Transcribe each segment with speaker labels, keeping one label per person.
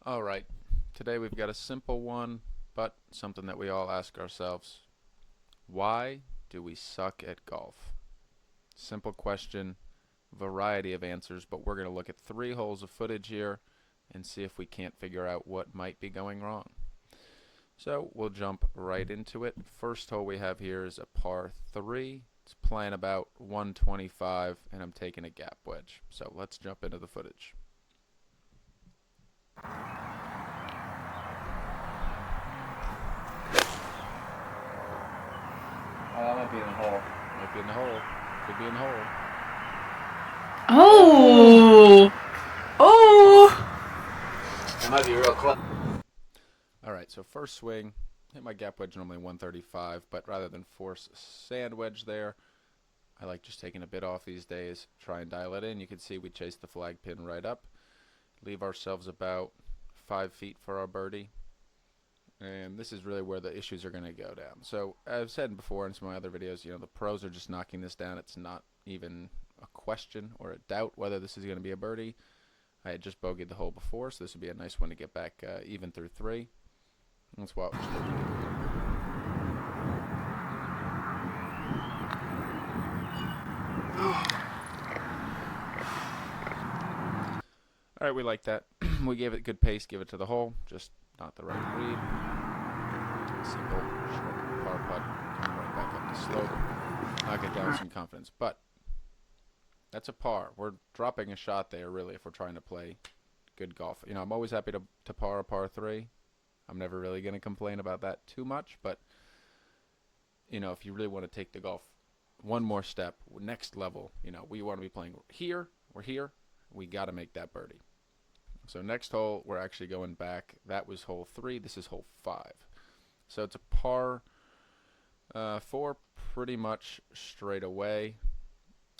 Speaker 1: All right, today we've got a simple one, but something that we all ask ourselves. Why do we suck at golf? Simple question, variety of answers, but we're going to look at 3 holes of footage here and see if we can't figure out what might be going wrong. So we'll jump right into it. First hole we have here is a par 3. It's playing about 125, and I'm taking a gap wedge. So let's jump into the footage.
Speaker 2: Oh, that might be in the hole.
Speaker 1: Might be in the hole. Could be in the hole.
Speaker 3: Oh! Oh!
Speaker 2: That might be real close.
Speaker 1: Alright, so first swing, hit my gap wedge normally 135, but rather than force a sand wedge there, I like just taking a bit off these days, try and dial it in. You can see we chased the flag pin right up, leave ourselves about 5 feet for our birdie. And this is really where the issues are going to go down. So I've said before in some of my other videos, the pros are just knocking this down. It's not even a question or a doubt whether this is going to be a birdie. I had just bogeyed the hole before, so this would be a nice one to get back even through 3. That's what we're supposed to do here. Alright, we like that. We gave it good pace, give it to the hole, just not the right read. Simple, short par putt, coming right back up the slope. Knock it down with some confidence. But that's a par. We're dropping a shot there, really, if we're trying to play good golf. I'm always happy to par a par 3. I'm never really going to complain about that too much. But, if you really want to take the golf one more step, next level, we want to be playing here. We're here. We got to make that birdie. So next hole, we're actually going back. That was hole 3. This is hole 5. So it's a par 4 pretty much straight away.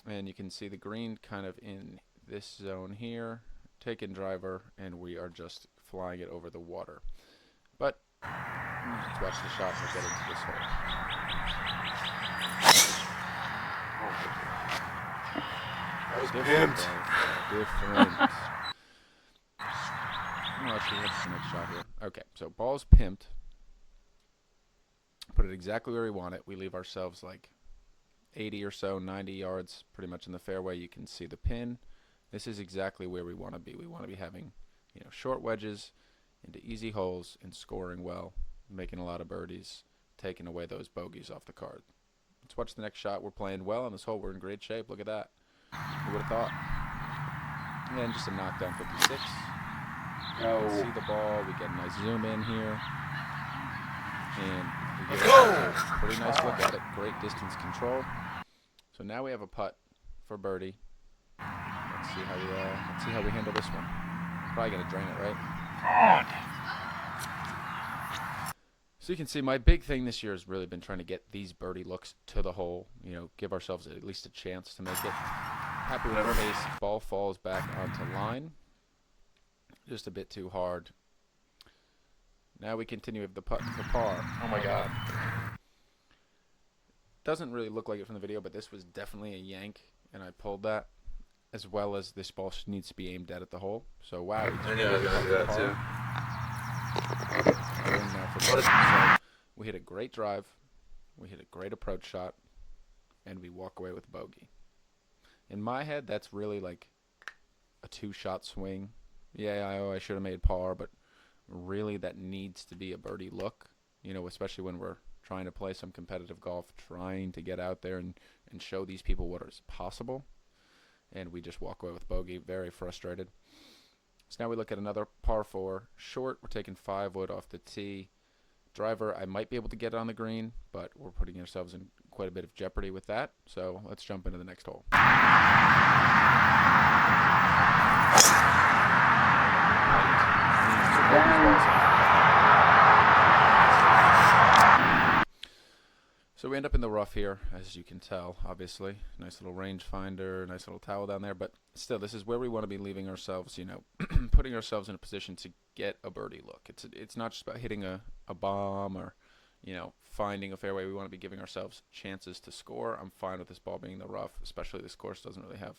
Speaker 1: And you can see the green kind of in this zone here. Taking driver, and we are just flying it over the water. But let's watch the shot and we'll get into this hole.
Speaker 2: That was
Speaker 1: Different.
Speaker 2: pimped.
Speaker 1: Different. No, actually, that's the next shot here. Okay, so ball's pimped. Put it exactly where we want it. We leave ourselves like 80 or so, 90 yards pretty much in the fairway. You can see the pin. This is exactly where we want to be. We want to be having, short wedges into easy holes and scoring well, making a lot of birdies, taking away those bogeys off the card. Let's watch the next shot. We're playing well on this hole. We're in great shape. Look at that. Who would have thought? And just a knockdown 56.
Speaker 2: No.
Speaker 1: See the ball. We get a nice zoom in here. And we get a pretty nice look at it. Great distance control. So now we have a putt for birdie. Let's see how we handle this one. Probably gonna drain it, right? So you can see my big thing this year has really been trying to get these birdie looks to the hole. Give ourselves at least a chance to make it. Happy with the pace. Ball falls back onto line. Just a bit too hard. Now we continue with the putt for par.
Speaker 2: Oh my god.
Speaker 1: Doesn't really look like it from the video, but this was definitely a yank, and I pulled that, as well as this ball needs to be aimed at the hole. So wow.
Speaker 2: I knew I was gonna do that too.
Speaker 1: So we hit a great drive, we hit a great approach shot, and we walk away with bogey. In my head, that's really like a 2-shot swing. Yeah, I should have made par, but really that needs to be a birdie look, especially when we're trying to play some competitive golf, trying to get out there and show these people what is possible. And we just walk away with bogey, very frustrated. So now we look at another par 4, short. We're taking 5 wood off the tee. Driver, I might be able to get it on the green, but we're putting ourselves in quite a bit of jeopardy with that. So let's jump into the next hole. So we end up in the rough here, as you can tell, obviously. Nice little rangefinder, nice little towel down there. But still, this is where we want to be leaving ourselves, putting ourselves in a position to get a birdie look. It's not just about hitting a bomb or, finding a fairway. We want to be giving ourselves chances to score. I'm fine with this ball being in the rough, especially this course doesn't really have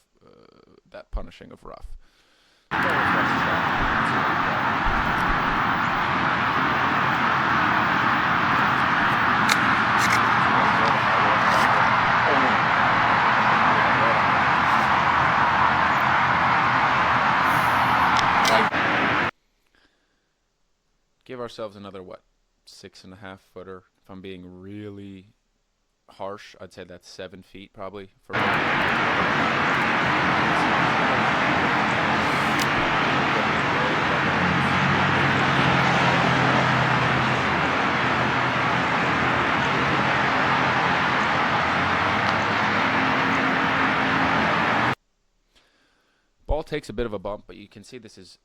Speaker 1: that punishing of rough. So let's watch the shot. Give ourselves another, what, 6.5 footer. If I'm being really harsh, I'd say that's 7 feet probably. For ball takes a bit of a bump, but you can see this is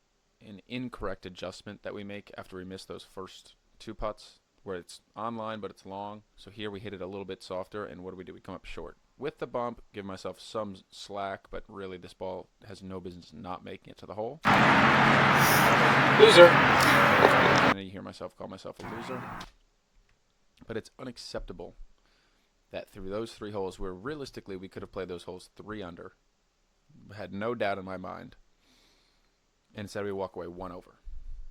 Speaker 1: an incorrect adjustment that we make after we miss those first 2 putts, where it's on line but it's long. So here we hit it a little bit softer, and what do? We come up short. With the bump, give myself some slack, but really this ball has no business not making it to the hole.
Speaker 2: Loser.
Speaker 1: And you hear myself call myself a loser. But it's unacceptable that through those 3 holes, where realistically we could have played those holes 3 under, had no doubt in my mind, and instead we walk away 1 over.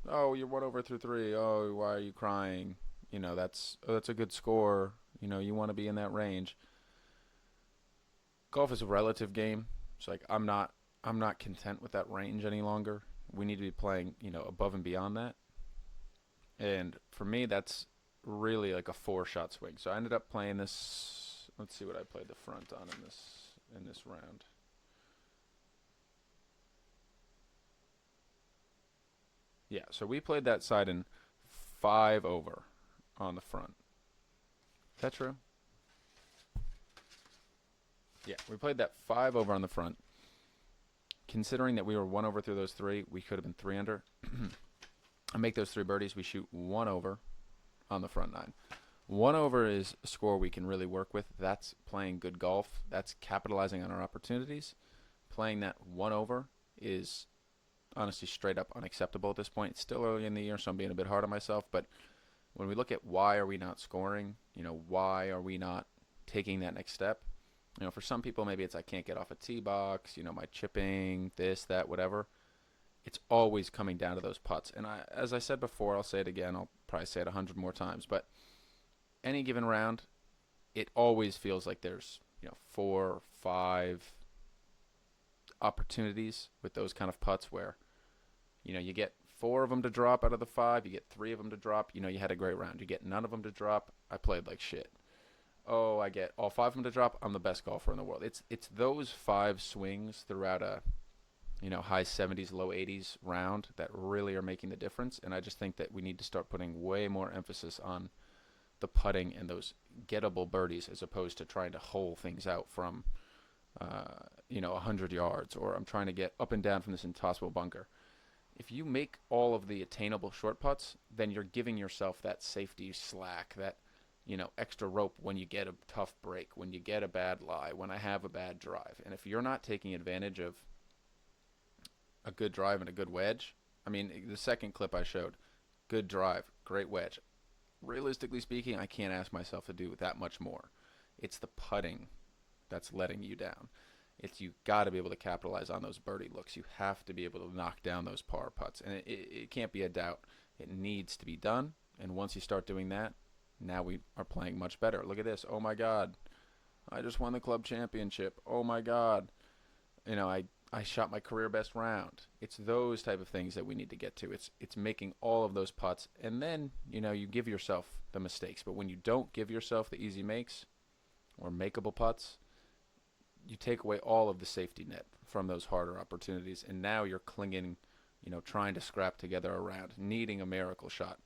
Speaker 1: Oh, you're 1 over through 3. Oh, why are you crying? You know, that's a good score. You know, you want to be in that range. Golf is a relative game. It's like I'm not content with that range any longer. We need to be playing, you know, above and beyond that. And for me, that's really like a 4-shot swing. So I ended up playing this. Let's see what I played the front on in this round. Yeah, so we played that side in 5 over on the front. Is that true? Yeah, we played that 5 over on the front. Considering that we were 1 over through those 3, we could have been 3 under. I make those 3 birdies. We shoot 1 over on the front 9. 1 over is a score we can really work with. That's playing good golf. That's capitalizing on our opportunities. Playing that 1 over is honestly straight up unacceptable at this point. It's still early in the year, so I'm being a bit hard on myself. But when we look at why are we not scoring, you know, why are we not taking that next step? You know, for some people, maybe it's I can't get off a tee box, you know, my chipping, this, that, whatever. It's always coming down to those putts. And as I said before, I'll say it again. I'll probably say it 100 more times. But any given round, it always feels like there's, you know, 4 or 5 opportunities with those kind of putts where, you know, you get 4 of them to drop out of the 5. You get 3 of them to drop. You know, you had a great round. You get none of them to drop. I played like shit. Oh, I get all 5 of them to drop. I'm the best golfer in the world. It's those 5 swings throughout a, you know, high 70s, low 80s round that really are making the difference. And I just think that we need to start putting way more emphasis on the putting and those gettable birdies as opposed to trying to hole things out from, you know, 100 yards, or I'm trying to get up and down from this impossible bunker. If you make all of the attainable short putts, then you're giving yourself that safety slack, that, you know, extra rope when you get a tough break, when you get a bad lie, when I have a bad drive. And if you're not taking advantage of a good drive and a good wedge, I mean, the second clip I showed, good drive, great wedge. Realistically speaking, I can't ask myself to do that much more. It's the putting that's letting you down. It's you got to be able to capitalize on those birdie looks. You have to be able to knock down those par putts. And it can't be a doubt. It needs to be done. And once you start doing that, now we are playing much better. Look at this. Oh, my God. I just won the club championship. Oh, my God. You know, I shot my career best round. It's those type of things that we need to get to. It's making all of those putts. And then, you know, you give yourself the mistakes. But when you don't give yourself the easy makes or makeable putts, you take away all of the safety net from those harder opportunities, and now you're clinging, you know, trying to scrap together a round, needing a miracle shot.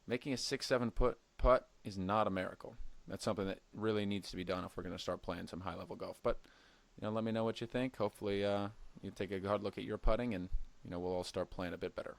Speaker 1: Making a 6-7 putt is not a miracle. That's something that really needs to be done if we're going to start playing some high-level golf. But, you know, let me know what you think. Hopefully you take a hard look at your putting, and, you know, we'll all start playing a bit better.